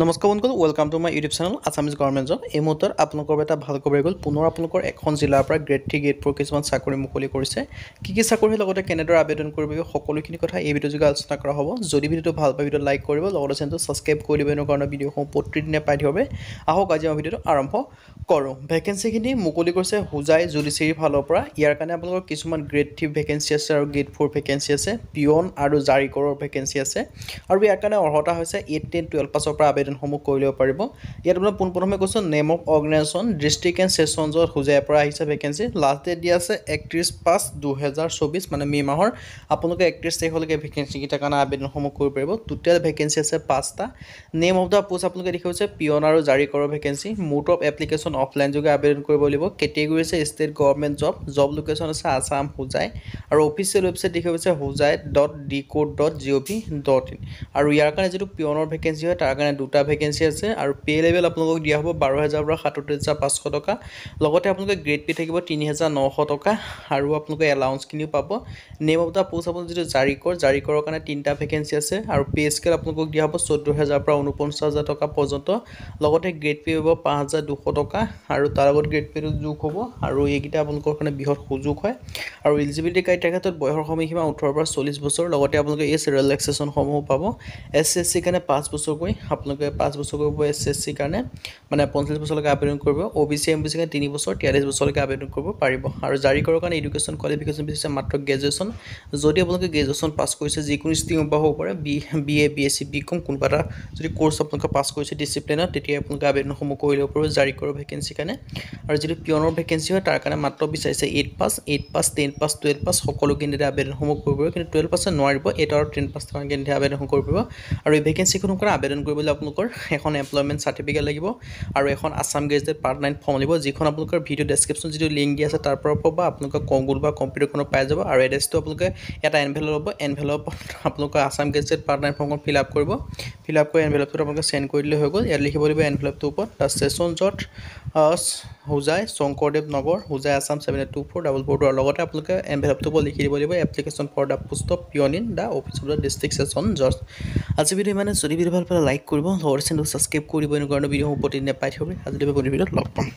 নমস্কাৰ বন্ধুসকল, welcome to my YouTube channel Assamese government job. এই মুহূৰ্তত আপোনালোকৰ এটা ভাল খবৰ গ'ল। পুনৰ আপোনালোকৰ এখন জিলাৰ পৰা গ্ৰেড 3 গ্ৰেড 4 কিছুমান চাকৰি মুকলি কৰিছে। কি চাকৰিৰ লগতে কেনেদৰে আবেদন কৰিব সকলোখিনি কথা এই ভিডিঅ' যোগে আলোচনা কৰা হ'ব। যদি ভিডিঅ'টো ভাল পায় ভিডিঅ'টো লাইক কৰিব, লগতে চেনেলটো ছাবস্ক্ৰাইব কৰি দিব এনেকুৱা ধৰণৰ ভিডিঅ'সমূহ প্ৰতিদিনে পাই থাকিব। আহক আজি মই ভিডিঅ'টো আৰম্ভ কৰোঁ। ভেকেঞ্চিখিনি মুকলি কৰিছে হোজাই জুডিচিয়াৰীৰ ফালৰ পৰা। ইয়াৰ কাৰণে আপোনালোকৰ কিছুমান গ্ৰেড 3 ভেকেঞ্চি আছে আৰু গ্ৰেড 4 ভেকেঞ্চি আছে, পিয়ন আৰু জাৰিকৰৰ ভেকেঞ্চি আছে। আৰু ইয়াৰ কাৰণে অৰ্হতা হৈছে 8, 10, 12 পাছৰ পৰা আবেদনসমূহ কৰি ল'ব পাৰিব। ইয়াত আপোনাৰ পোনপ্ৰথমে কৈছোঁ name of organisation district and ছেছনছত হোজাইৰ পৰা আহিছে ভেকেঞ্চি। লাষ্ট ডেট দিয়া আছে 31/5/2024 মানে মে' মাহৰ। আপোনালোকে 31 তাৰিখলৈকে ভেকেঞ্চিকেইটাৰ কাৰণে আবেদনসমূহ কৰিব পাৰিব। টোটেল ভেকেঞ্চি আছে 5টা। নেম অফ দ্য পোষ্ট আপোনালোকে দেখি হৈছে পিয়ন আৰু জাৰিকৰৰ vacancy. Mode of application offline যোগে আবেদন কৰিব লাগিব। কেটেগৰী আছে state government job. Job location আছে আছাম হোজাই আৰু অফিচিয়েল ৱেবছাইট দেখি হৈছে hojai.decode.gov.in। আৰু ইয়াৰ কাৰণে যিটো পিয়নৰ ভেকেঞ্চি হয় তাৰ কাৰণে 2টা ভেকেঞ্চি আছে আৰু পে লেভেল আপোনালোকক দিয়া হ'ব 12,000 পৰা 37,500 টকা। লগতে আপোনালোকে গ্ৰেড পে থাকিব 3,900 টকা আৰু আপোনালোকে এলাউন্সখিনিও পাব। নেম অফ দ্য পোষ্ট আপোনাৰ যিটো জাৰিকৰৰ কাৰণে 3টা ভেকেঞ্চি আছে আৰু পে স্কেল আপোনালোকক দিয়া হ'ব 14,000 পৰা 49,000 টকা পৰ্যন্ত। লগতে গ্ৰেড পে হ'ব 5,200 টকা আৰু তাৰ লগত গ্ৰেড পেটো যোগ হ'ব আৰু এইকেইটা আপোনালোকৰ কাৰণে বৃহৎ সুযোগ হয়। আৰু এলিজিবিলিটি ক্ৰাইটেৰিয়াৰ ক্ষেত্ৰত বয়সৰ সময়সীমা 18 পৰা 40 বছৰ। লগতে আপোনালোকে এজ ৰিলেক্সেশ্যনসমূহ পাব। SC কাৰণে 5 বছৰকৈ আপোনালোকে 5 বছৰকৈ পাব SC কাৰণে, মানে 45 বছৰলৈকে আবেদন কৰিব। OBC MBC কাৰণে 3 বছৰ 43 বছৰলৈকে আবেদন কৰিব পাৰিব। আৰু জাৰিকৰৰ কাৰণে এডুকেশ্যন কোৱালিফিকেশ্যন বিচাৰিছে মাত্ৰ গ্ৰেজুৱেশ্যন। যদি আপোনালোকে গ্ৰেজুৱেশ্যন পাছ কৰিছে যিকোনো ষ্ট্ৰীমৰ পৰা হ'ব পাৰে, BA BSc BCom কোনোবা এটা যদি কোৰ্চ আপোনালোকে পাছ কৰিছে ডিচিপ্লিনত, তেতিয়া আপোনালোকে আবেদনসমূহ কৰি ল'ব পাৰিব জাৰিকৰৰ ভেকেঞ্চিৰ কাৰণে। আৰু যিটো পিয়নৰ ভেকেঞ্চি হয় তাৰ কাৰণে মাত্ৰ বিচাৰিছে 8 পাছ, 10 পাছ, 12 পাছ সকলো কেণ্ডিডেটে আবেদনসমূহ কৰিব পাৰিব। কিন্তু 12 পাছে নোৱাৰিব, 8 আৰু 10 পাছ থকা কেণ্ডিডেটে আবেদনসমূহ কৰিব পাৰিব। আৰু এই ভেকেঞ্চিখনৰ কাৰণে আবেদন কৰিবলৈ আপোনালোকৰ এখন এমপ্লয়মেণ্ট চাৰ্টিফিকেট লাগিব আৰু এখন আছাম গেজেটেড পাৰ্ট 9 ফৰ্ম লাগিব, যিখন আপোনালোকৰ ভিডিঅ' ডেছক্ৰিপশ্যন যিটো লিংক দিয়া আছে তাৰ পৰা পাব। আপোনালোকে গুগল বা কম্পিউটাৰখনত পাই যাব। আৰু এড্ৰেছটো আপোনালোকে এটা এনভেলপ ল'ব। এনভেলপত আপোনালোকে আছাম গেজেটেড পাৰ্ট 9 ফৰ্মখন ফিল আপ কৰিব। ফিল আপ কৰি এনভেলপটোত আপোনালোকে চেণ্ড কৰি দিলে হৈ গ'ল। ইয়াত লিখিব লাগিব এনভেলপটোৰ ওপৰত দ্য ছেছন জট হোজাই শংকৰদেৱ নগৰ হোজাই আছাম 782444। আৰু লগতে আপোনালোকে এনভেলপটোৰ ওপৰত লিখি দিব লাগিব application for the post of peon in the office of the district sessions জজ। আজি ভিডিঅ' ইমানে। যদি ভিডিঅ' ভাল পালে লাইক কৰিব, লগতে চেনেলটো ছাবস্ক্ৰাইব কৰিব। এনেকুৱা ধৰণৰ ভিডিঅ'সমূহ প্ৰতিদিনে পাই থাকিব। আজি ভিডিঅ'ত লগ পাম।